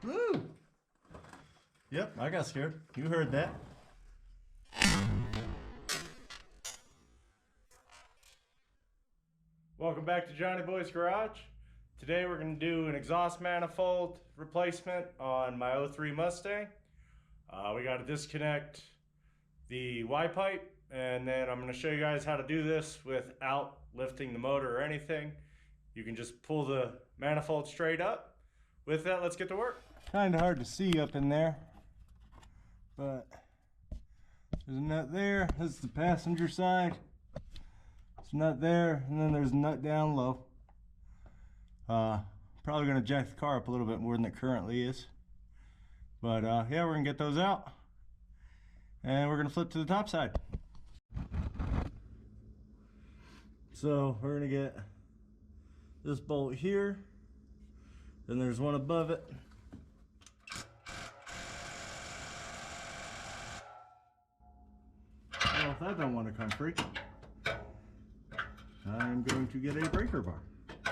Woo! Yep, I got scared. You heard that. Welcome back to Johnny Boy's Garage. Today we're going to do an exhaust manifold replacement on my 03 Mustang. We got to disconnect the Y-pipe, and then I'm going to show you guys how to do this without lifting the motor or anything. You can just pull the manifold straight up. With that, let's get to work. Kind of hard to see up in there, but there's a nut there. This is the passenger side. There's a nut there, and then there's a nut down low. Probably going to jack the car up a little bit more than it currently is. But yeah, we're going to get those out, and we're going to flip to the top side. So we're going to get this bolt here, then there's one above it. Well, if that don't want to come free, I'm going to get a breaker bar. I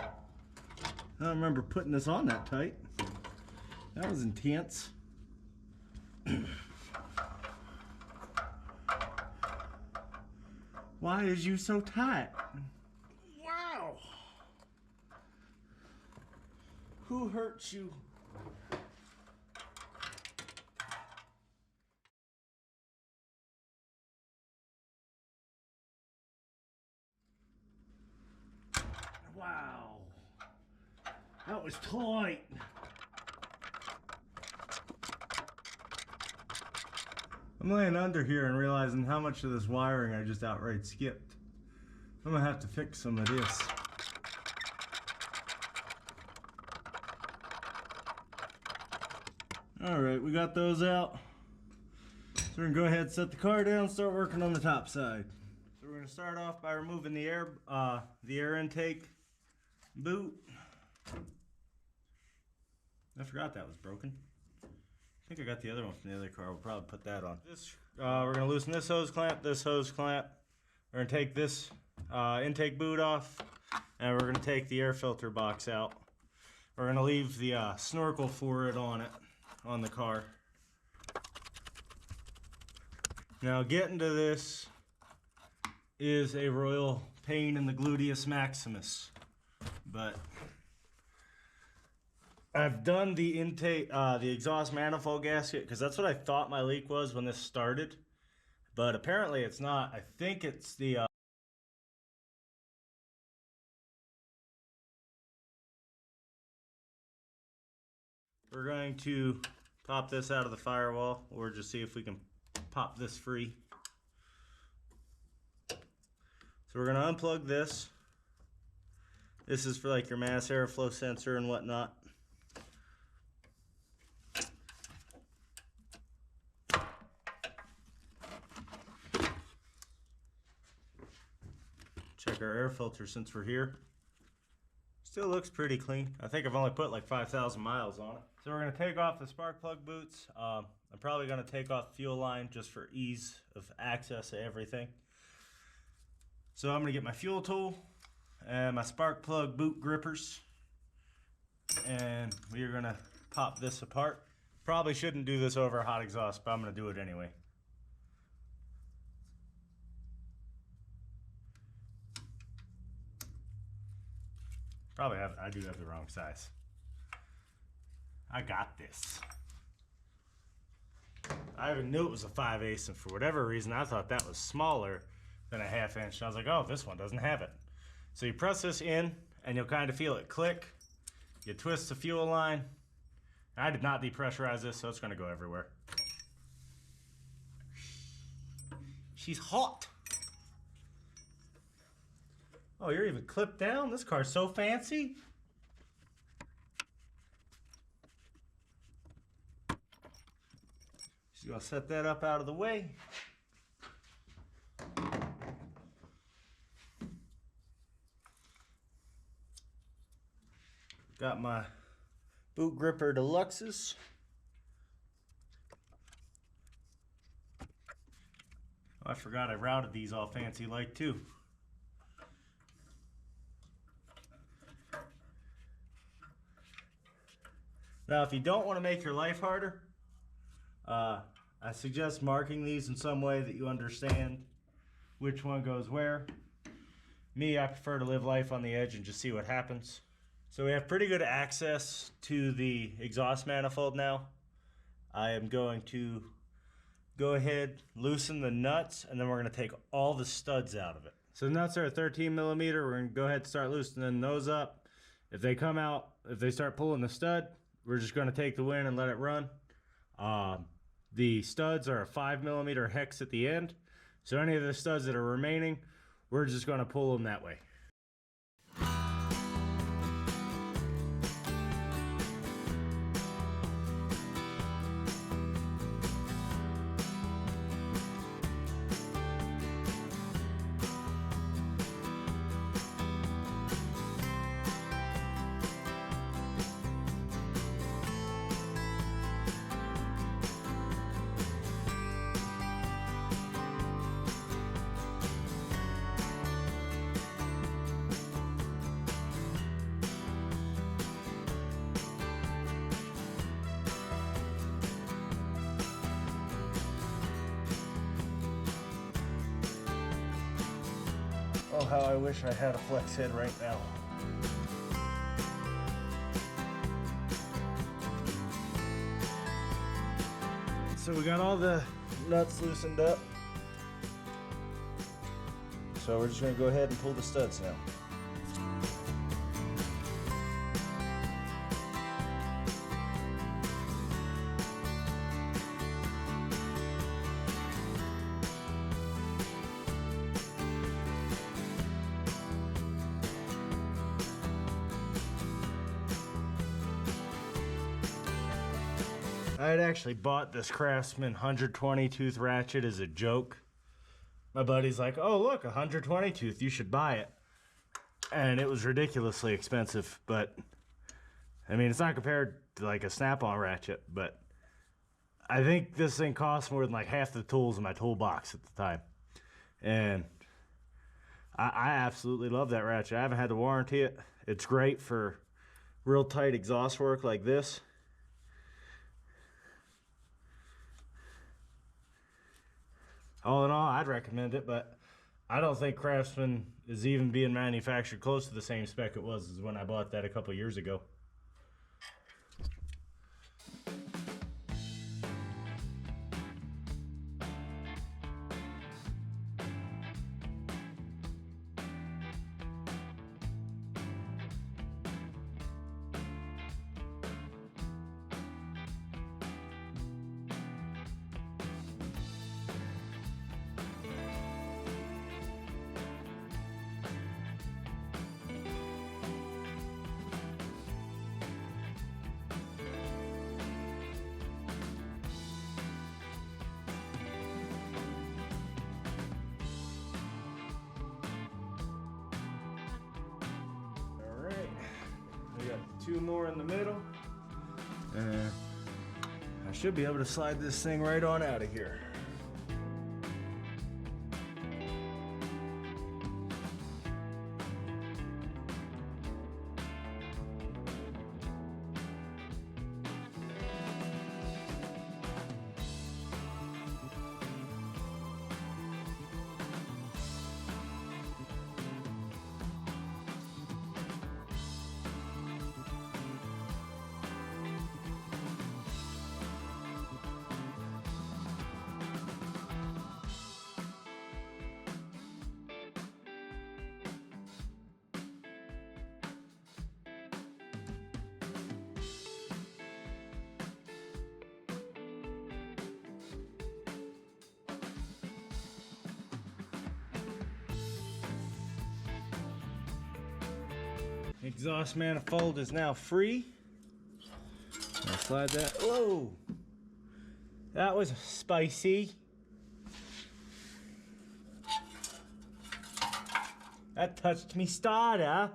don't remember putting this on that tight. That was intense. Why is you so tight? Wow! Who hurt you? Wow, that was tight. I'm laying under here and realizing how much of this wiring I just outright skipped. I'm gonna have to fix some of this. Alright, we got those out. So we're gonna go ahead and set the car down and start working on the top side. So we're gonna start off by removing the air intake boot. I forgot that was broken. I think I got the other one from the other car. We'll probably put that on. We're gonna loosen this hose clamp, this hose clamp. We're gonna take this intake boot off, and we're gonna take the air filter box out. We're gonna leave the snorkel for it on the car. Now getting to this is a royal pain in the gluteus maximus, but I've done the intake, the exhaust manifold gasket, because that's what I thought my leak was when this started, but apparently it's not. I think it's the we're going to pop this out of the firewall, or just see if we can pop this free. So we're going to unplug this. This is for like your mass airflow sensor and whatnot. Check our air filter since we're here. Still looks pretty clean. I think I've only put like 5,000 miles on it. So we're going to take off the spark plug boots. I'm probably going to take off the fuel line just for ease of access to everything. So I'm going to get my fuel tool and my spark plug boot grippers, and we are going to pop this apart. Probably shouldn't do this over a hot exhaust, but I'm going to do it anyway. I do have the wrong size. I got this. I even knew it was a 5/8, and for whatever reason I thought that was smaller than a 1/2 inch. I was like, oh, this one doesn't have it. So you press this in and you'll kind of feel it click. You twist the fuel line. I did not depressurize this, so it's going to go everywhere. She's hot. Oh, you're even clipped down? This car's so fancy. Just gonna set that up out of the way. Got my boot gripper deluxes. Oh, I forgot I routed these all fancy like too. Now, if you don't want to make your life harder, I suggest marking these in some way that you understand which one goes where. Me, I prefer to live life on the edge and just see what happens. So we have pretty good access to the exhaust manifold now. I am going to go ahead, loosen the nuts, and then we're going to take all the studs out of it. So the nuts are 13 millimeter. We're going to go ahead and start loosening those up. If they come out, if they start pulling the stud, we're just going to take the win and let it run. The studs are a 5 millimeter hex at the end. So any of the studs that are remaining, we're just going to pull them that way. Oh, how I wish I had a flex head right now. So we got all the nuts loosened up. So we're just gonna go ahead and pull the studs now. I had actually bought this Craftsman 120 tooth ratchet as a joke. My buddy's like, oh look, 120 tooth, you should buy it. And it was ridiculously expensive, but I mean, it's not compared to like a snap-on ratchet, but I think this thing cost more than like half the tools in my toolbox at the time. And I absolutely love that ratchet. I haven't had to warranty it. It's great for real tight exhaust work like this. All in all, I'd recommend it, but I don't think Craftsman is even being manufactured close to the same spec it was as when I bought that a couple years ago. We got two more in the middle, and I should be able to slide this thing right on out of here. Exhaust manifold is now free. I'll slide that. Whoa! That was spicy. That touched me starter.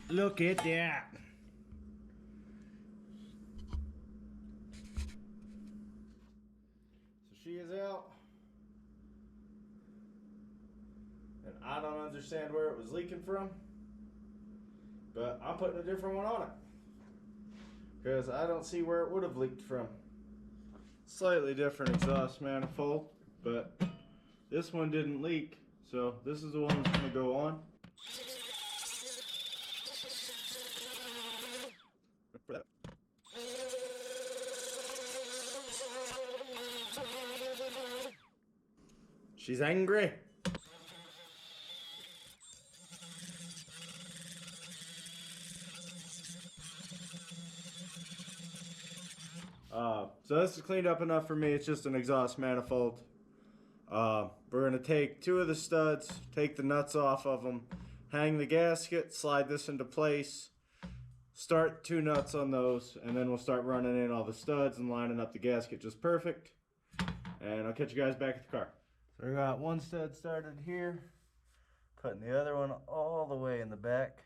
Look at that. She is out. understand where it was leaking from. But I'm putting a different one on it, because I don't see where it would have leaked from. Slightly different exhaust manifold, but this one didn't leak, so this is the one that's going to go on. She's angry. So this is cleaned up enough for me. It's just an exhaust manifold. We're going to take two of the studs, take the nuts off of them, hang the gasket, slide this into place, start two nuts on those, and then we'll start running in all the studs and lining up the gasket just perfect. And I'll catch you guys back at the car. So we got one stud started here, putting the other one all the way in the back.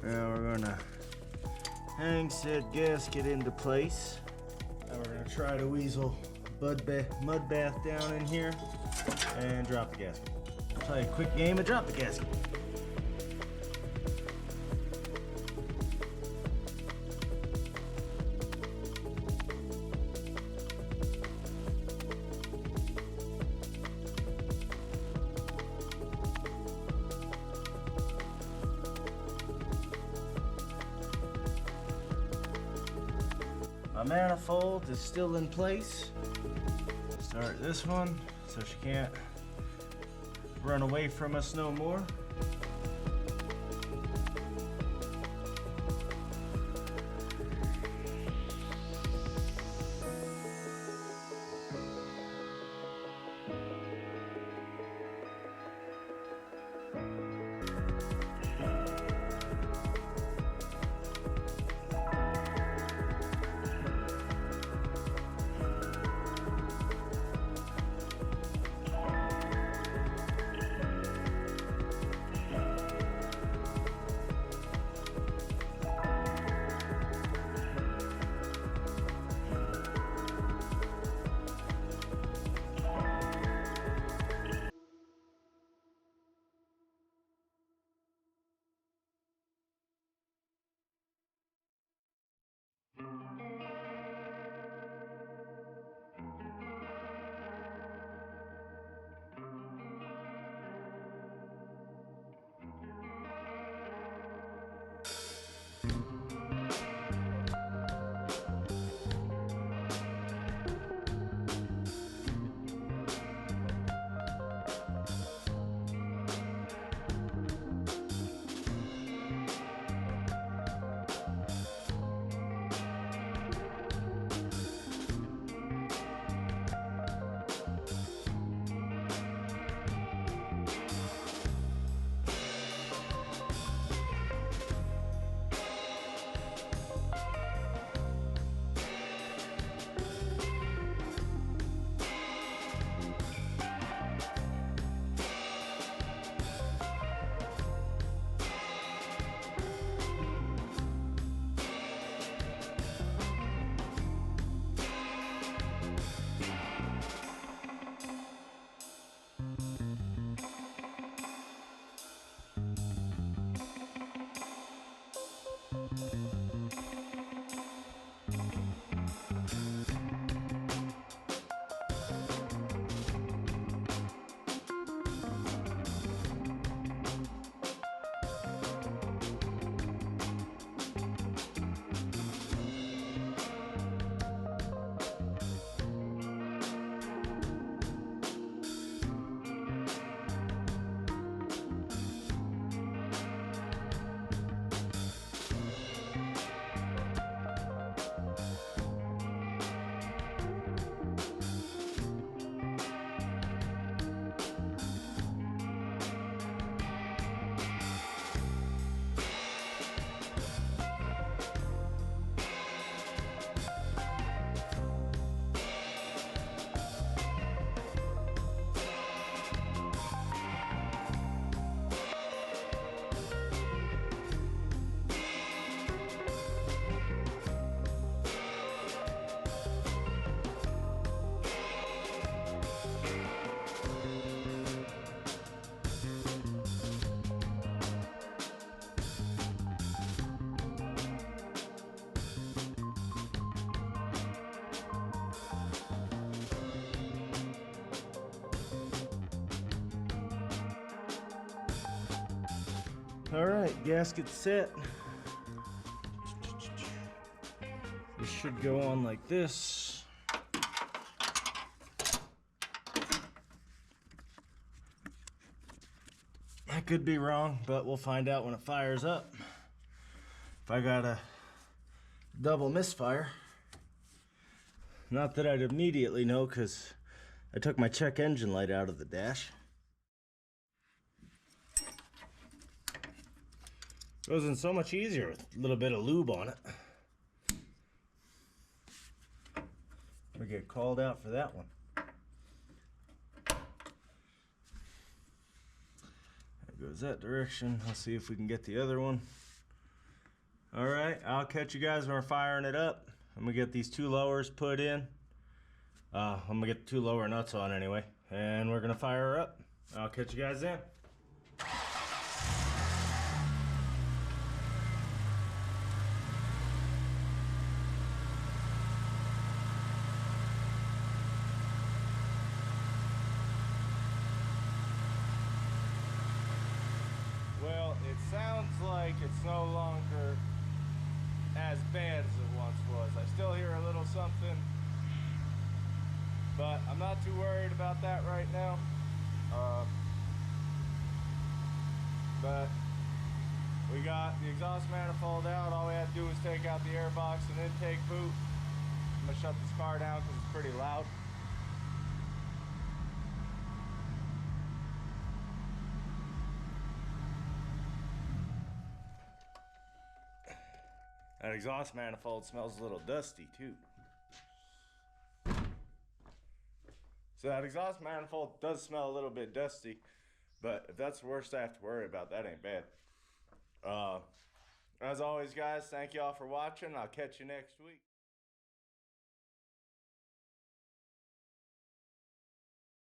Now we're gonna hang said gasket into place. Now we're gonna try to weasel mud bath down in here and drop the gasket. I'll tell you a quick game and drop the gasket. My manifold is still in place. Start this one so she can't run away from us no more. Alright, gasket set. This should go on like this. I could be wrong, but we'll find out when it fires up. If I got a double misfire. Not that I'd immediately know, because I took my check engine light out of the dash. Goes in so much easier with a little bit of lube on it. We get called out for that one. That goes that direction. Let's see if we can get the other one. All right, I'll catch you guys when we're firing it up. I'm gonna get these two lowers put in. I'm gonna get the two lower nuts on anyway, and we're gonna fire her up. I'll catch you guys then. Well, it sounds like it's no longer as bad as it once was. I still hear a little something, but I'm not too worried about that right now. But we got the exhaust manifold out. All we had to do was take out the airbox and intake boot. I'm gonna shut this car down because it's pretty loud. That exhaust manifold smells a little dusty too. So that exhaust manifold does smell a little bit dusty, but if that's the worst I have to worry about, that ain't bad. As always, guys, thank y'all for watching. I'll catch you next week.